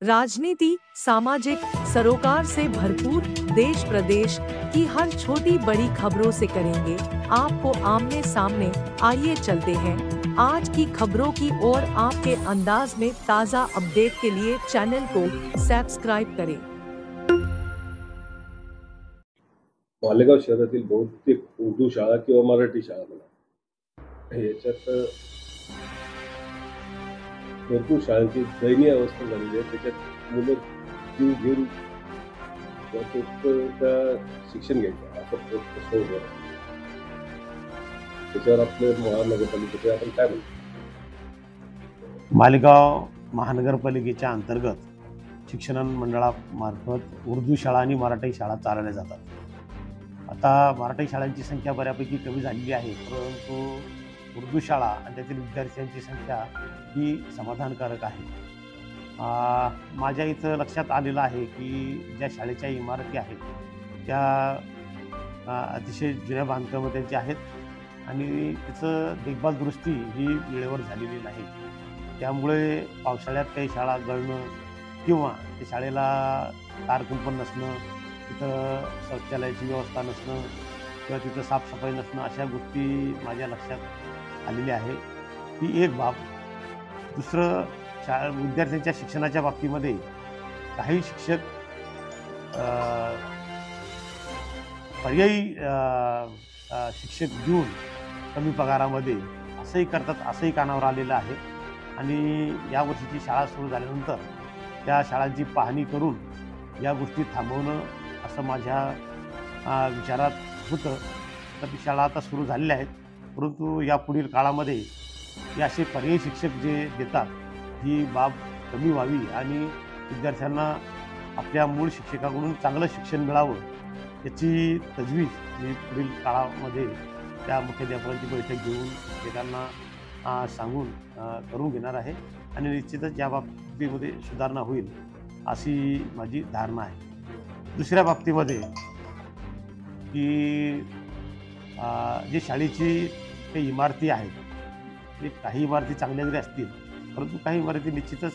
राजनीति, सामाजिक सरोकार से भरपूर देश प्रदेश की हर छोटी बड़ी खबरों से करेंगे आपको आमने सामने। आइए चलते हैं आज की खबरों की ओर। आपके अंदाज में ताज़ा अपडेट के लिए चैनल को सब्सक्राइब करें। मालेगाव शहरातील बहुतेक उर्दू शाळा किंवा मराठी शाळा म्हणा याच्यात भरपूर शाळांची दयनीय अवस्था झालेली आहे। त्याच्यात मुलं जीव घेऊन त्या शिक्षण घ्यायचं असं प्रश्न उभा आहे। त्याच्यावर आपल्या महानगरपालिकेचे आपण काय म्हणतो? मालेगाव महानगरपालिकेच्या अंतर्गत शिक्षण मंडळामार्फत उर्दू शाळा आणि मराठी शाळा चालवल्या जातात। आता मराठी शाळांची संख्या बऱ्यापैकी कमी झालेली आहे, परंतु उर्दू शाळा आणि त्यातील विद्यार्थ्यांची संख्या ही समाधानकारक आहे। माझ्या इथं लक्षात आलेलं आहे की ज्या शाळेच्या इमारती आहेत त्या अतिशय जुन्या बांधकामाच्या आहेत आणि तिचं देखभाल दुरुस्ती ही वेळेवर झालेली नाही। त्यामुळे पावसाळ्यात काही शाळा गळणं किंवा त्या शाळेला तार कुंपण नसणं, तिथं शौचालयाची व्यवस्था नसणं किंवा तिथं साफसफाई नसणं अशा गोष्टी माझ्या लक्षात आलेल्या आहे। ही एक बाब। दुसरं, विद्यार्थ्यांच्या शिक्षणाच्या बाबतीमध्ये काही शिक्षक पर्यायी शिक्षक देऊन कमी पगारामध्ये असंही करतात, असंही कानावर आलेलं आहे। आणि या वर्षीची शाळा सुरू झाल्यानंतर त्या शाळांची पाहणी करून या गोष्टी थांबवणं असं माझ्या विचारात होतं। तर ती शाळा आता सुरू झालेल्या आहेत, परंतु यापुढील काळामध्ये हे असे पर्यायी शिक्षक जे देतात ही बाब कमी व्हावी आणि विद्यार्थ्यांना आपल्या मूळ शिक्षकाकडून चांगलं शिक्षण मिळावं याची तजवीज मी पुढील काळामध्ये त्या मुख्याध्यापकांची बैठक घेऊन शिक्षकांना सांगून करून घेणार आहे आणि निश्चितच या बाबतीमध्ये सुधारणा होईल अशी माझी धारणा आहे। दुसऱ्या बाबतीमध्ये की जे शाळेची काही इमारती आहेत, म्हणजे काही इमारती चांगल्या जरी असतील परंतु काही इमारती निश्चितच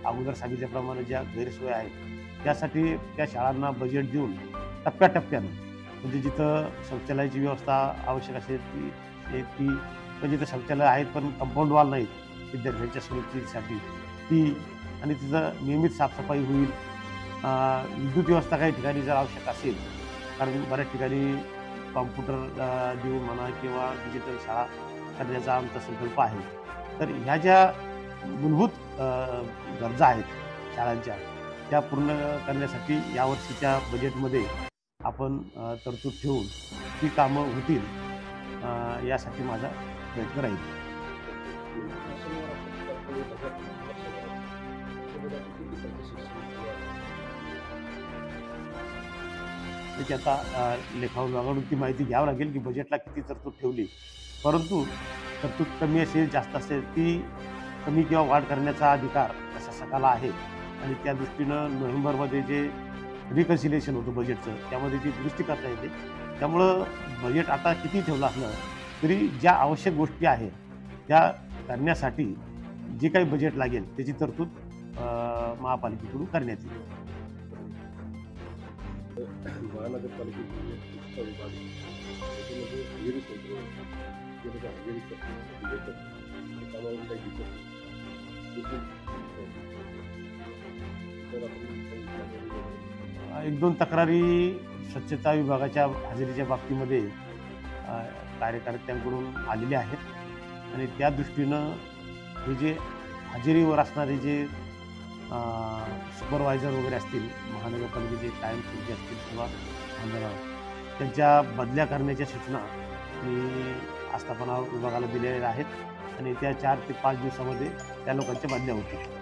अगोदर सांगितल्याप्रमाणे ज्या गैरसोयी आहेत त्यासाठी त्या शाळांना बजेट देऊन टप्प्याटप्प्यानं, म्हणजे जिथं शौचालयाची व्यवस्था आवश्यक असेल ती पण जिथं शौचालय आहेत पण कंपाऊंड वॉल नाहीत विद्यार्थ्यांच्या सुरक्षेसाठी ती, आणि तिथं नियमित साफसफाई होईल। विद्युत व्यवस्था काही ठिकाणी जर आवश्यक असेल, कारण बऱ्याच ठिकाणी कॉम्प्युटर देऊन म्हणा किंवा डिजिटल शाळा करण्याचा आमचा संकल्प आहे। तर ह्या ज्या मूलभूत गरजा आहेत शाळांच्या त्या पूर्ण करण्यासाठी यावर्षीच्या बजेटमध्ये आपण तरतूद ठेवून ती कामं होतील यासाठी माझा प्रयत्न राहील। त्याची आता लेखा विभागाकडून ती माहिती घ्यावी लागेल की बजेटला किती तरतूद ठेवली, परंतु तरतूद कमी असेल जास्त असेल ती कमी किंवा वाढ करण्याचा अधिकार प्रशासकाला आहे आणि त्या दृष्टीनं नोव्हेंबरमध्ये जे रिकन्सिलेशन होतं बजेटचं त्यामध्ये ती दुरुस्ती करता येते। त्यामुळं बजेट आता किती ठेवलं असलं तरी ज्या आवश्यक गोष्टी आहेत त्या करण्यासाठी जे काही बजेट लागेल त्याची तरतूद महापालिकेकडून करण्यात येईल। एक दोन तक्रारी स्वच्छता विभागाच्या हजेरीच्या बाबतीमध्ये कार्यकर्त्यांकडून आलेले आहेत आणि त्या दृष्टीनं हे जे हजेरीवर असणारे जे सुपरवायझर वगैरे असतील, महानगरपालिकेचे कायमस्वरूपी असतील किंवा मंडळावर, त्यांच्या बदल्या करण्याच्या सूचना मी आस्थापना विभागाला दिलेल्या आहेत आणि त्या 4 ते 5 दिवसामध्ये त्या लोकांच्या बदल्या होतील।